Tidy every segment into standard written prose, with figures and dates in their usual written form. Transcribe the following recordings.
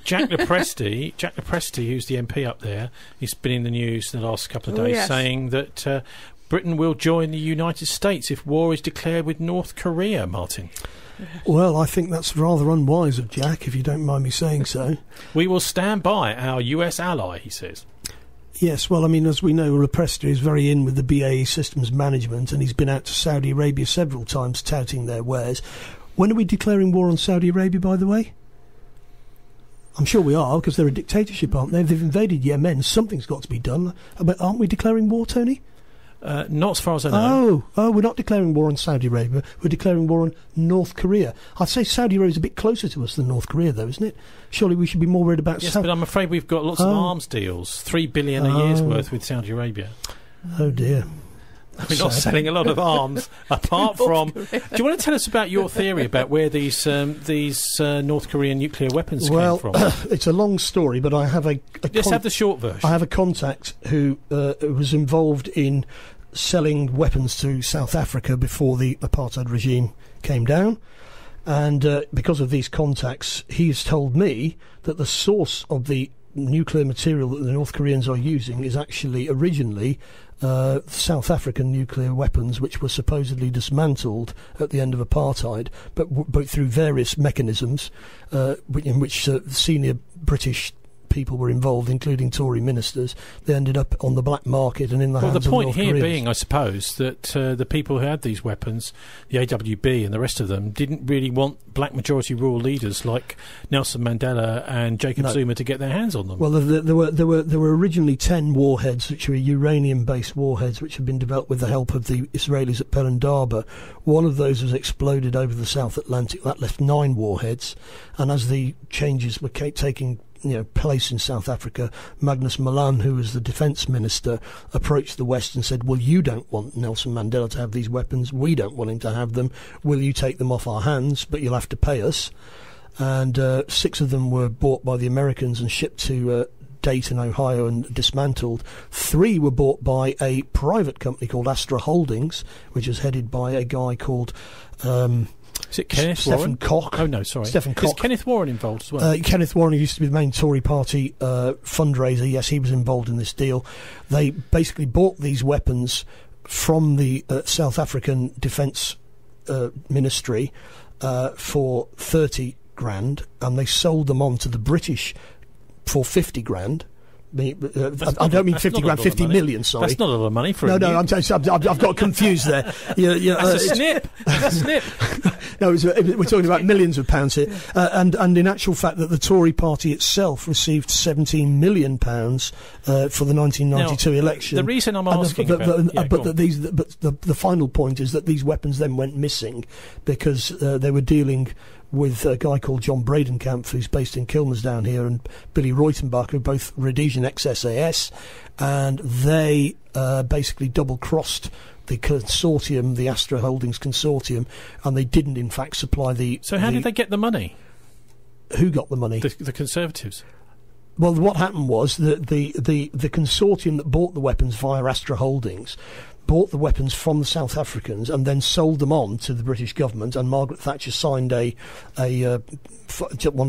Jack Lopresti, who's the MP up there, he's been in the news in the last couple of days saying that Britain will join the United States if war is declared with North Korea, Martin. Well, I think that's rather unwise of Jack, if you don't mind me saying so. We will stand by our US ally, he says. Yes, well, I mean, as we know, Lopresti is very in with the BAE Systems management, and he's been out to Saudi Arabia several times touting their wares. When are we declaring war on Saudi Arabia, by the way? I'm sure we are, because they're a dictatorship, aren't they? They've invaded Yemen. Something's got to be done. But aren't we declaring war, Tony? Not as far as I know. Oh, we're not declaring war on Saudi Arabia. We're declaring war on North Korea. I'd say Saudi Arabia is a bit closer to us than North Korea, though, isn't it? Surely we should be more worried about... Yes, but I'm afraid we've got lots of arms deals, $3 billion a year's worth with Saudi Arabia. Oh, dear. We're not selling a lot of arms, apart from... Do you want to tell us about your theory about where these North Korean nuclear weapons came from? It's a long story, but I have Let's have the short version. I have a contact who was involved in selling weapons to South Africa before the apartheid regime came down. And because of these contacts, he's told me that the source of the nuclear material that the North Koreans are using is actually originally South African nuclear weapons, which were supposedly dismantled at the end of apartheid, but through various mechanisms in which senior British people were involved, including Tory ministers. They ended up on the black market and in the hands of North Koreans. The point here being, I suppose, that the people who had these weapons, the AWB and the rest of them, didn't really want black majority rule leaders like Nelson Mandela and Jacob Zuma to get their hands on them. Well, there were originally 10 warheads, which were uranium-based warheads, which had been developed with the help of the Israelis at Pearl Harbor. One of those was exploded over the South Atlantic. That left 9 warheads, and as the changes were taking place in South Africa, Magnus Malan, who was the defence minister, approached the West and said, well, you don't want Nelson Mandela to have these weapons, we don't want him to have them, will you take them off our hands, but you'll have to pay us. And 6 of them were bought by the Americans and shipped to Dayton, Ohio, and dismantled. 3 were bought by a private company called Astra Holdings, which is headed by a guy called... is it Kenneth Stephen Warren? Koch. Oh, no, sorry. Stephen Koch. Is Kenneth Warren involved as well? Kenneth Warren, who used to be the main Tory party fundraiser, yes, he was involved in this deal. They basically bought these weapons from the South African Defence Ministry for 30 grand, and they sold them on to the British for 50 grand. I don't mean 50 grand, 50 million, sorry. That's not a lot of money for I've got confused there. That's a snip. That's a snip. No, we're talking about millions of pounds here. And in actual fact, that the Tory party itself received £17 million for the 1992 election. The reason I'm asking the final point is that these weapons then went missing because they were dealing with a guy called John Bradenkamp, who's based in Kilmansdown here, and Billy Reutenbach, who are both Rhodesian ex-SAS, and they basically double-crossed the consortium, the Astra Holdings consortium, and they didn't, in fact, supply the... So how did they get the money? Who got the money? The Conservatives. Well, what happened was that the consortium that bought the weapons via Astra Holdings bought the weapons from the South Africans and then sold them on to the British government, and Margaret Thatcher signed one of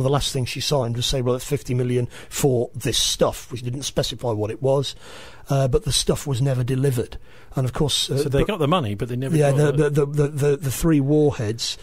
the last things she signed was say, well, it's 50 million for this stuff, which didn't specify what it was, but the stuff was never delivered. And of course, so they got the money, but they never. Yeah, the 3 warheads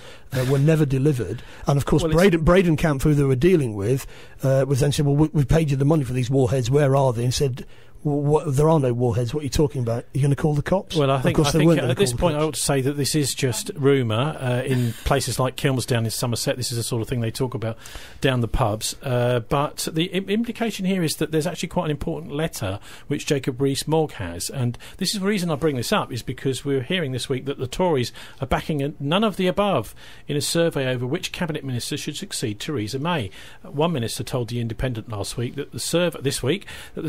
were never delivered, and of course, Bradenkamp, who they were dealing with, was then said, "Well, we paid you the money for these warheads. Where are they?" And said, well, there are no warheads. What are you talking about? You're going to call the cops? Well, I think at this point I ought to say that this is just rumour. In places like Kilmansdown in Somerset, this is the sort of thing they talk about down the pubs. But the implication here is that there's actually quite an important letter which Jacob Rees-Mogg has. And this is the reason I bring this up, is because we were hearing this week that the Tories are backing none of the above in a survey over which cabinet minister should succeed Theresa May. One minister told The Independent last week that the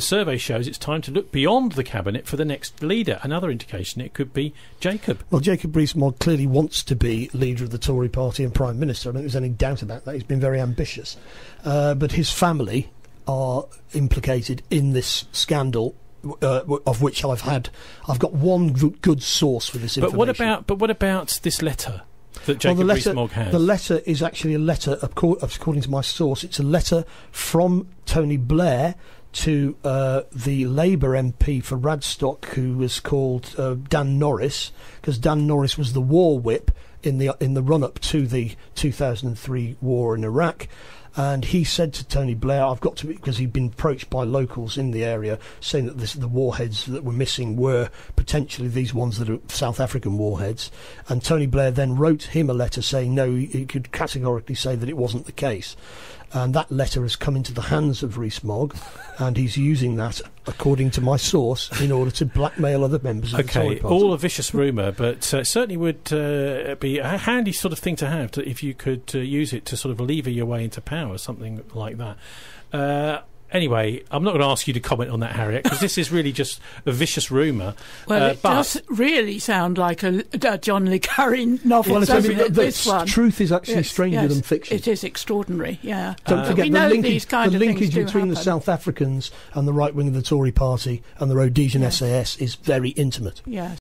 survey shows it's time to look beyond the cabinet for the next leader. Another indication it could be Jacob. Well, Jacob Rees-Mogg clearly wants to be leader of the Tory party and Prime Minister. I don't think there's any doubt about that. He's been very ambitious. But his family are implicated in this scandal, of which I've got one good source for this information. But what about this letter? that Jacob Rees-Mogg has? The letter is actually a letter, according to my source, it's a letter from Tony Blair to the Labour MP for Radstock, who was called Dan Norris, because Dan Norris was the war whip in the run-up to the 2003 war in Iraq. And he said to Tony Blair, I've got to, because he'd been approached by locals in the area saying that the warheads that were missing were potentially these ones that are South African warheads. And Tony Blair then wrote him a letter saying no, he could categorically say that it wasn't the case. And that letter has come into the hands of Rees-Mogg, and he's using that, according to my source, in order to blackmail other members of the Tory party. All a vicious rumour, but certainly would be a handy sort of thing to have if you could use it to sort of lever your way into power, something like that. Anyway, I'm not going to ask you to comment on that, Harriet, because this is really just a vicious rumour. Well, it does really sound like a John le Carré novel. The truth is actually stranger than fiction. It is extraordinary, yeah. Don't forget the linkage between the South Africans and the right wing of the Tory party and the Rhodesian SAS is very intimate. Yes.